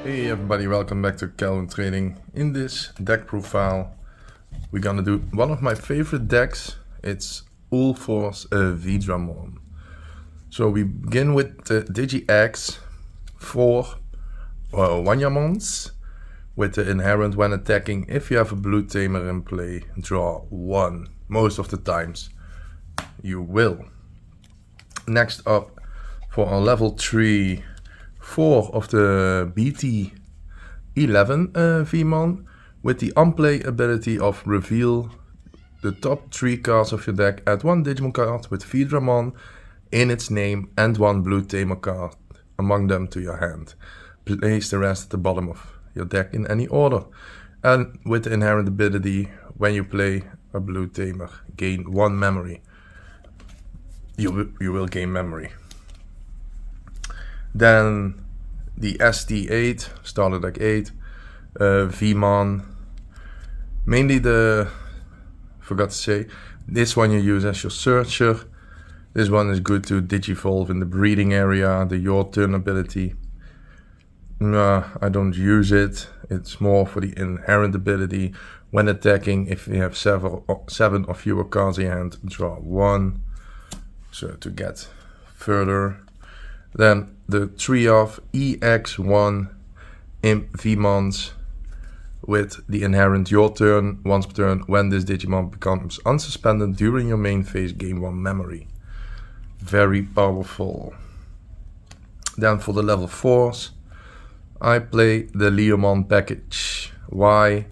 Hey everybody, welcome back to Calvin Trading. In this deck profile, we're gonna do one of my favorite decks. It's Ulforceveedramon. So we begin with the DigiX 4 Wanyamons with the inherent when attacking. If you have a blue tamer in play, draw 1. Most of the times you will. Next up, for our level 3 4 of the BT11 Vmon with the unplay ability of reveal the top 3 cards of your deck, add 1 Digimon card with Veedramon in its name and 1 blue tamer card among them to your hand. Place the rest at the bottom of your deck in any order. And with the inherent ability, when you play a blue tamer, gain 1 memory. You will gain memory. Then the ST8, starter deck 8, Vmon. Mainly forgot to say, this one you use as your searcher. This one is good to digivolve in the breeding area, the your turn ability. No, I don't use it. It's more for the inherent ability. When attacking, if you have 7 or fewer cards in your hand, draw 1. So to get further. Then the 3 of EX1 Imp Vmons with the inherent your turn, once per turn. When this Digimon becomes unsuspended during your main phase, gain 1 memory. Very powerful. Then for the level 4s, I play the Leomon package. Why?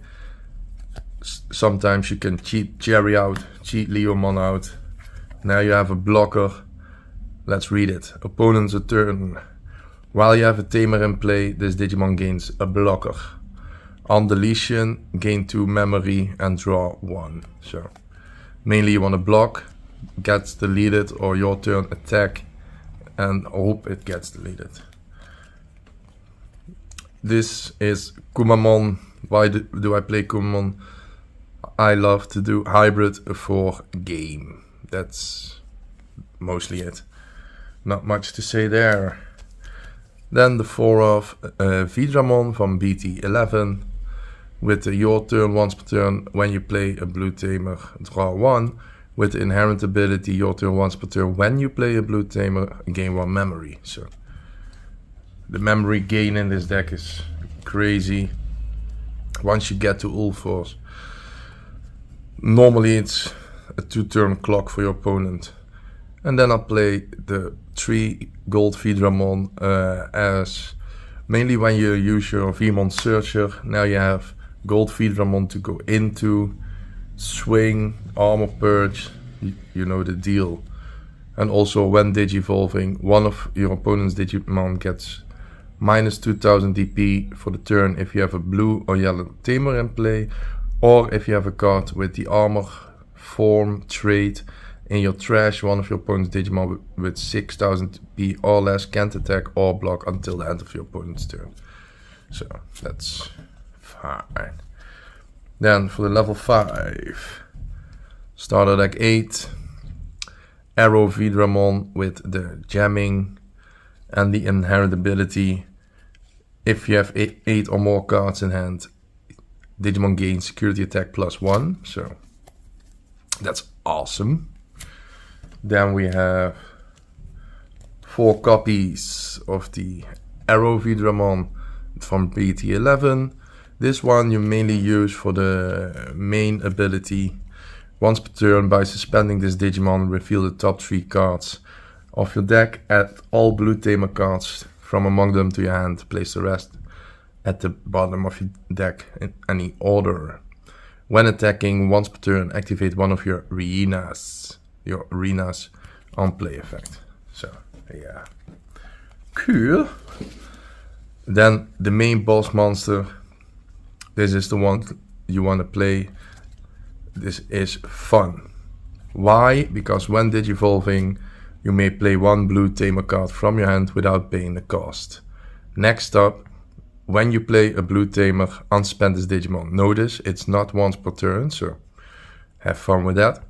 Sometimes you can cheat Jerry out, cheat Leomon out. Now you have a blocker. Let's read it. Opponent's turn. While you have a tamer in play, this Digimon gains a blocker. On deletion, gain 2 memory and draw 1. So, mainly you want to block, gets deleted, or your turn attack and hope it gets deleted. This is Kumamon. Why do I play Kumamon? I love to do hybrid for game. That's mostly it. Not much to say there. Then the 4 of Veedramon from BT11 with the your turn once per turn. When you play a blue tamer, draw 1. With the inherent ability your turn once per turn. When you play a blue tamer, gain 1 memory. So the memory gain in this deck is crazy. Once you get to Ulforce, normally it's a 2-turn clock for your opponent. And then I'll play the 3 gold Veedramon as mainly when you use your Vmon searcher. Now you have gold Veedramon to go into, swing, armor purge, you know the deal. And also when digivolving, one of your opponent's Digimon gets minus 2000 DP for the turn if you have a blue or yellow tamer in play, or if you have a card with the armor form trait in your trash. One of your opponent's Digimon with 6000 DP or less can't attack or block until the end of your opponent's turn. So that's fine. Then for the level 5, starter deck 8, Arrow Veedramon with the jamming and the inherent ability. If you have 8 or more cards in hand, Digimon gains security attack +1. So that's awesome. Then we have 4 copies of the Arrow Veedramon from BT11. This one you mainly use for the main ability. Once per turn, by suspending this Digimon, reveal the top 3 cards of your deck. Add all blue tamer cards from among them to your hand. Place the rest at the bottom of your deck in any order. When attacking, once per turn, activate one of your arenas. Your arenas on play effect. So yeah, cool. Then the main boss monster. This is the one you want to play. This is fun. Why? Because when digivolving, you may play 1 blue tamer card from your hand without paying the cost. Next up, when you play a blue tamer, unspend this Digimon. Notice it's not once per turn, so have fun with that.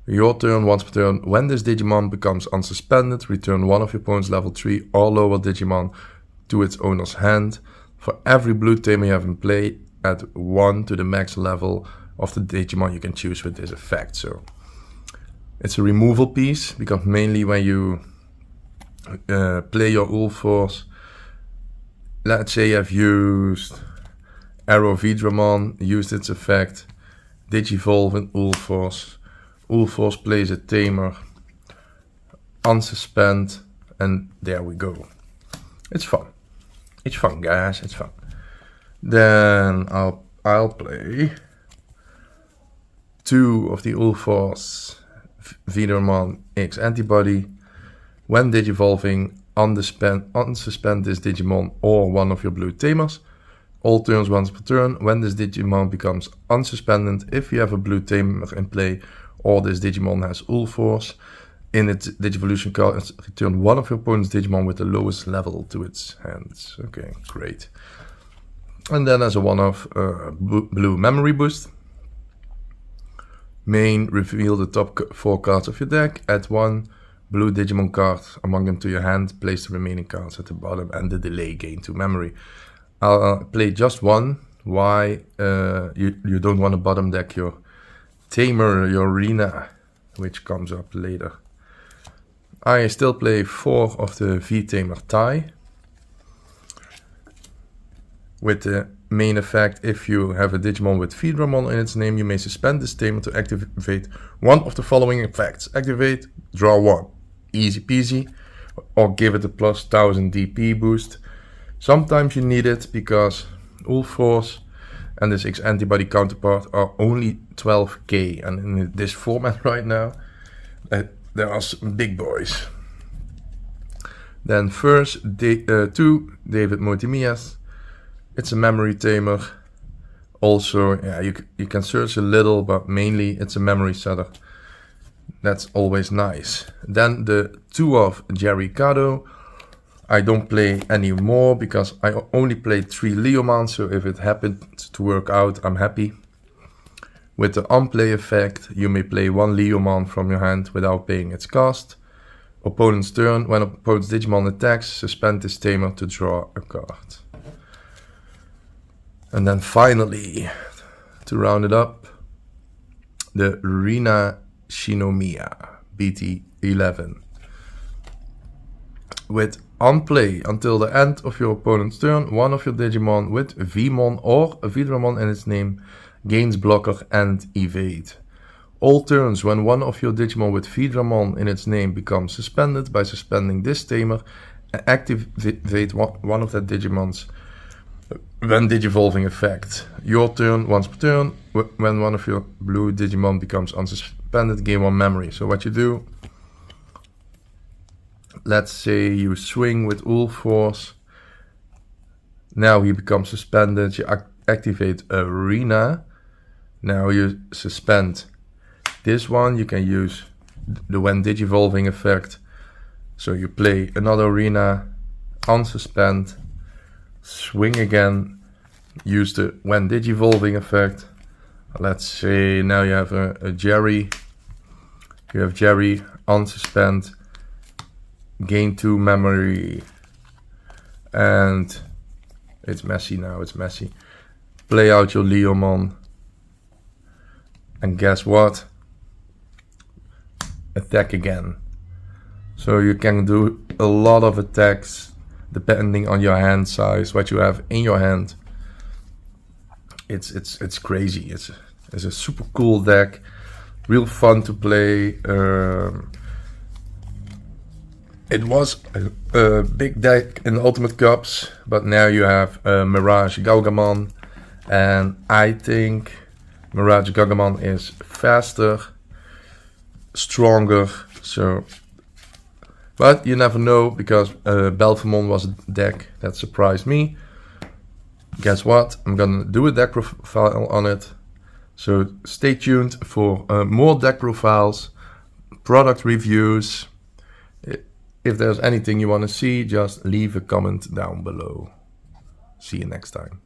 Your turn, once per turn. When this Digimon becomes unsuspended, return one of your opponent's level 3 or lower Digimon to its owner's hand. For every blue tamer you have in play, add 1 to the max level of the Digimon you can choose with this effect. So it's a removal piece, because mainly when you play your Ulforce, let's say you have used Ulforceveedramon, used its effect, Digivolve in Ulforce. Ulforce plays a tamer, unsuspend, and there we go. It's fun. It's fun, guys. It's fun. Then I'll play 2 of the Ulforceveedramon X antibody. When digivolving, unsuspend this Digimon or one of your blue tamers. All turns once per turn. When this Digimon becomes unsuspended, if you have a blue tamer in play or this Digimon has Ulforce, in its Digivolution card, return one of your opponent's Digimon with the lowest level to its hands. Okay, great. And then as a one-off, blue memory boost. Main, reveal the top 4 cards of your deck. Add 1 blue Digimon card among them to your hand. Place the remaining cards at the bottom, and the delay gain 2 memory. I'll play just 1. Why? You don't want to bottom deck your Tamer, your Arena, which comes up later. I still play 4 of the V-Tamer Tai. With the main effect, if you have a Digimon with Veedramon in its name, you may suspend this Tamer to activate one of the following effects. Activate, draw 1. Easy peasy. Or give it a plus 1000 DP boost. Sometimes you need it because Ulforce and this X antibody counterpart are only 12k, and in this format right now there are some big boys. Then first 2 David Moitemias. It's a memory tamer. Also, yeah, you can search a little, but mainly it's a memory setter. That's always nice. Then the 2 of Jerry Cado. I don't play anymore because I only played 3 Leomons, so if it happened to work out, I'm happy. With the unplay effect, you may play 1 Leomon from your hand without paying its cost. Opponent's turn, when opponent's Digimon attacks, suspend this tamer to draw a card. And then finally, to round it up, the Rina Shinomiya BT11. With unplay until the end of your opponent's turn, one of your Digimon with Vmon or Veedramon in its name gains blocker and evade. All turns when one of your Digimon with Veedramon in its name becomes suspended, by suspending this tamer, activate one of that Digimon's when Digivolving effect. Your turn once per turn, when one of your blue Digimon becomes unsuspended, gain 1 memory. So what you do, let's say you swing with Ulforce. Now he becomes suspended. You activate Arena. Now you suspend this one. You can use the when Digivolving effect. So you play another Arena, unsuspend, swing again, use the when Digivolving effect. Let's say now you have a Jerry. You have Jerry, unsuspend, gain 2 memory, and it's messy now, it's messy. Play out your Leomon, and guess what? Attack again. So you can do a lot of attacks depending on your hand size, what you have in your hand. It's crazy. It's a super cool deck, real fun to play. It was a big deck in the Ultimate Cups, but now you have Mirage Galgamon, and I think Mirage Galgamon is faster, stronger. So, but you never know, because Belphemon was a deck that surprised me. Guess what? I'm gonna do a deck profile on it. So stay tuned for more deck profiles, product reviews. If there's anything you want to see, just leave a comment down below. See you next time.